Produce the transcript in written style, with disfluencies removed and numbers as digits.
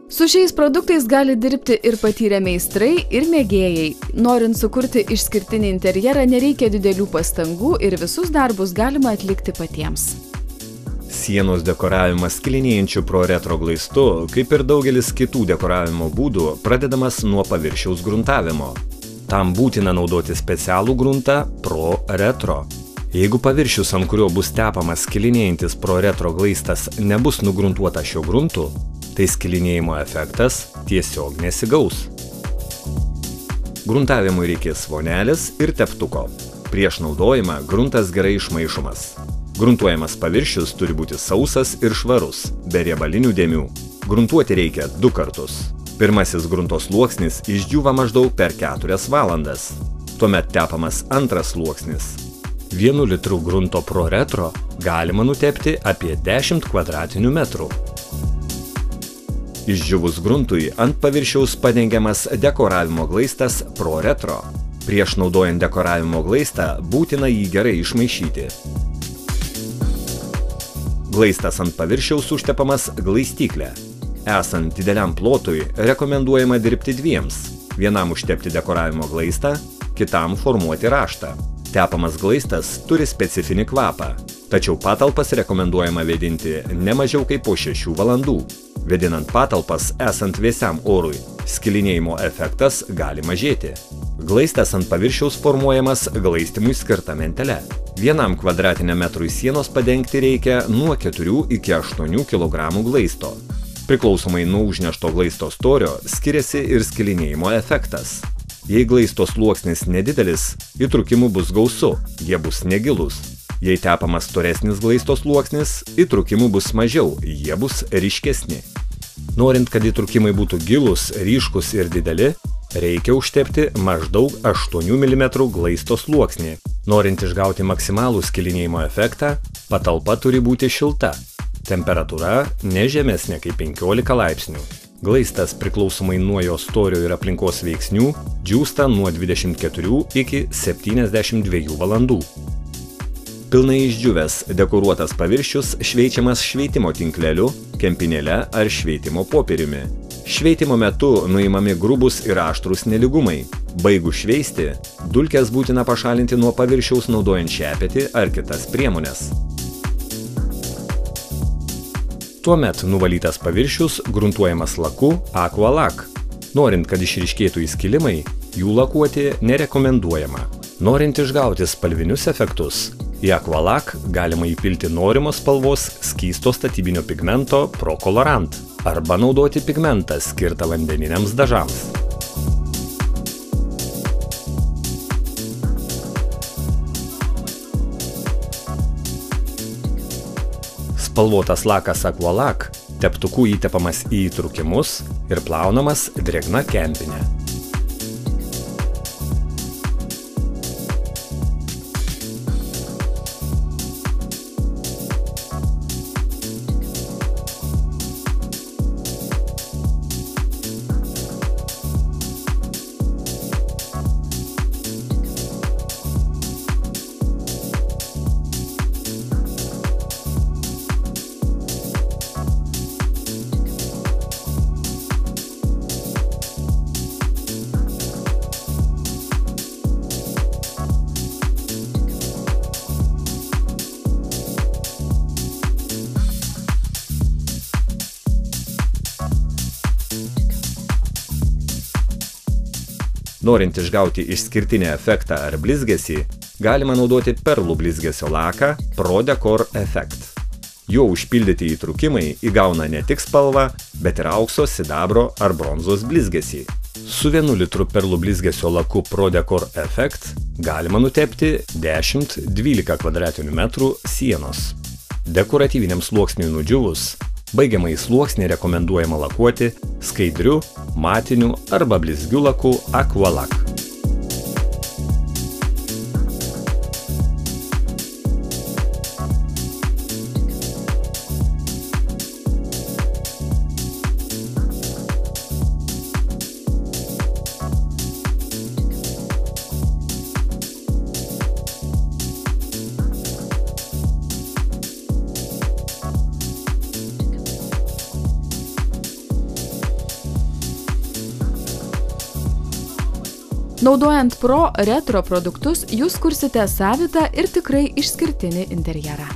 Su šiais produktais gali dirbti ir patyrę meistrai, ir mėgėjai. Norint sukurti išskirtinį interjerą, nereikia didelių pastangų ir visus darbus galima atlikti patiems. Sienos dekoravimas skilinėjančiu pro retro glaistu, kaip ir daugelis kitų dekoravimo būdų, pradedamas nuo paviršiaus gruntavimo. Tam būtina naudoti specialų gruntą pro retro. Jeigu paviršius, ant kurio bus tepamas skilinėjantis pro retro glaistas, nebus nugruntuota šio gruntu, tai skilinėjimo efektas tiesiog nesigaus. Gruntavimui reikės vonelės ir teptuko. Prieš naudojimą gruntas gerai išmaišomas. Gruntuojamas paviršius turi būti sausas ir švarus, be riebalinių dėmių. Gruntuoti reikia 2 kartus. Pirmasis grunto sluoksnis išdžiūva maždaug per 4 valandas. Tuomet tepamas antras sluoksnis. 1 litru grunto pro retro galima nutepti apie 10 kvadratinių metrų. Išdžiūvus gruntui ant paviršiaus padengiamas dekoravimo glaistas pro retro. Prieš naudojant dekoravimo glaistą būtina jį gerai išmaišyti. Glaistas ant paviršiaus užtepamas glaistyklė. Esant dideliam plotui rekomenduojama dirbti 2. Vienam užtepti dekoravimo glaistą, kitam formuoti raštą. Tepamas glaistas turi specifinį kvapą, tačiau patalpas rekomenduojama vėdinti ne mažiau kaip po 6 valandų. Vėdinant patalpas esant vėsiam orui, skilinėjimo efektas gali mažėti. Glaistas ant paviršiaus formuojamas glaistymui skirta mentele. 1 kvadratiniam metrui sienos padengti reikia nuo 4 iki 8 kg glaisto. Priklausomai nuo užnešto glaisto storio skiriasi ir skilinėjimo efektas. Jei glaisto sluoksnis nedidelis, įtrūkimų bus gausu, jie bus negilūs. Jei tepamas storesnis glaisto sluoksnis, įtrūkimų bus mažiau, jie bus ryškesni. Norint, kad įtrūkimai būtų gilūs, ryškus ir dideli, reikia užtepti maždaug 8 mm glaisto sluoksnį. Norint išgauti maksimalų skilinėjimo efektą, patalpa turi būti šilta. Temperatūra ne žemesnė kaip 15 laipsnių. Glaistas priklausomai nuo jo storio ir aplinkos veiksnių džiūsta nuo 24 iki 72 valandų. Pilnai išdžiūvęs dekoruotas paviršius šveičiamas šveitimo tinkleliu, kempinėle ar šveitimo popieriumi. Šveitimo metu nuimami grubus ir aštrūs nelygumai. Baigus šveisti, dulkes būtina pašalinti nuo paviršiaus naudojant šepetį ar kitas priemones. Tuomet nuvalytas paviršius gruntuojamas laku Aqualac. Norint, kad išryškėtų įskilimai, jų lakuoti nerekomenduojama. Norint išgauti spalvinius efektus, į Aqualac galima įpilti norimos spalvos skysto statybinio pigmento Pro Colorant arba naudoti pigmentą skirtą vandeniniams dažams. Spalvotas lakas Aqualac teptuku įtepamas į įtrūkimus ir plaunamas drėgna kempine. Norint išgauti išskirtinį efektą ar blizgesį, galima naudoti perlų blizgesio laką Pro Decor Effect. Jo užpildyti įtrūkimai įgauna ne tik spalvą, bet ir aukso, sidabro ar bronzos blizgesį. Su 1 litru perlų blizgesio laku Pro Decor Effect galima nutepti 10-12 kvadratinių metrų sienos. Dekoratyviniam sluoksniui nudžiūvus, baigiamąjį sluoksnį rekomenduojama lakuoti skaidriu, matiniu arba blizgiu laku Aqualac. Naudojant Pro retro produktus, jūs kursite savitą ir tikrai išskirtinį interjerą.